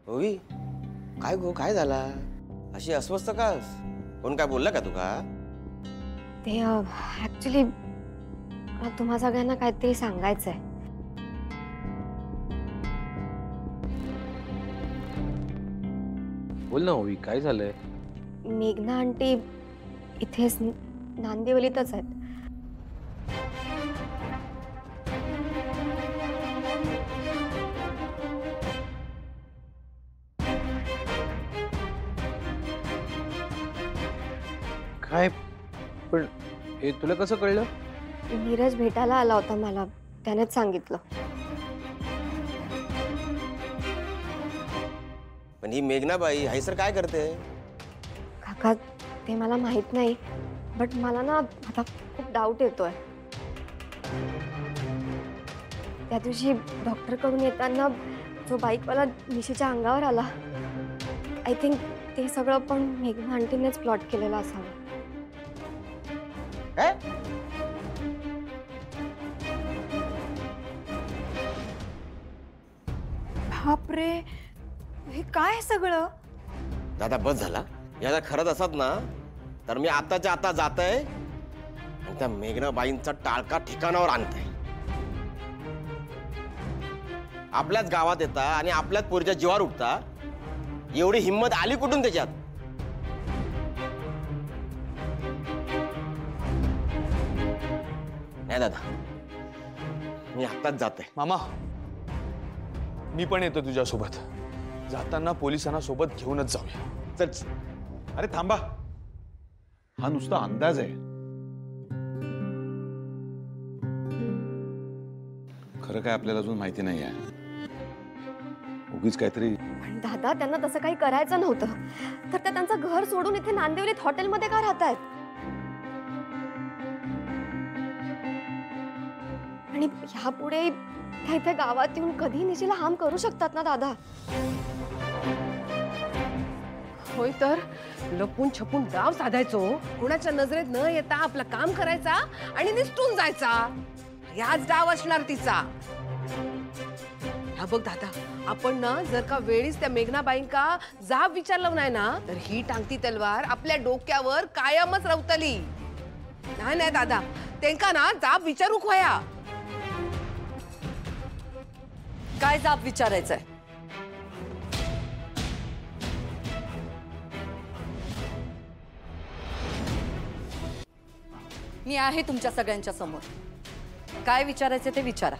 ओवी काय गो काय झाला अशी अस्वस्थ का कोण काय बोलला का तुका ते ऍक्च्युली मला तुम्हा सगळ्यांना काहीतरी सांगायचंय बोल ना ओवी काय झालंय मेघना आंटी इथेच नांदिवलीतच आहेत काय पण हे तुला कसं कळलं नीरज भेटायला आला होता मला त्यानेच सांगितलं पण ही मेघनाबाई हैसर काय करते काका ते मला माहित नाही बट मला ना आता खूप डाऊट येतोय त्या दिवशी डॉक्टर कडून येताना जो बाईकवाला निशीच्या अंगावर आला आय थिंक ते सगळं पण मेघना आंटीनेच प्लॉट केलेलं असावं काय बापरे हे काय सगळं दादा बस झाला याला खरंच असत ना तर मी आताच्या आता जातय आणि त्या मेघनाबाईंचा टाळका ठिकाणावर आणतंय आपल्याच गावात येता आणि आपल्याच पोरीच्या जीवावर उठता एवढी हिंमत आली कुठून त्याच्यात नाही दादा मी आताच जाते मामा मी पण येतो तुझ्यासोबत जाताना पोलिसांना सोबत घेऊनच जाऊया चल अरे थांबा हा नुसता अंदाज आहे खरं काय आपल्याला अजून माहिती नाही आहे उगीच काहीतरी पण दादा त्यांना तसं काही करायचं नव्हतं तर ते त्यांचं घर सोडून इथे नांदिवलीत हॉटेलमध्ये का राहतायत आणि ह्यापुढे त्या इथे गावात येऊन कधी निशीला हार्म करू शकतात ना दादा होय तर लपून छपून डाव साधायचो कोणाच्या नजरेत न येता आपलं काम करायचा आणि निसटून जायचा याच डाव असणार तिचा हा बघ दादा आपण ना जर का वेळीच त्या मेघनाबाईंका जाब विचारलं नाही ना तर ही टांगती तलवार आपल्या डोक्यावर कायमच रवतली नाही नाही दादा त्यांका ना जाब विचारूक व्हाया काय जाब विचारायचंय मी आहे तुमच्या सगळ्यांच्या समोर काय विचारायचं ते विचारा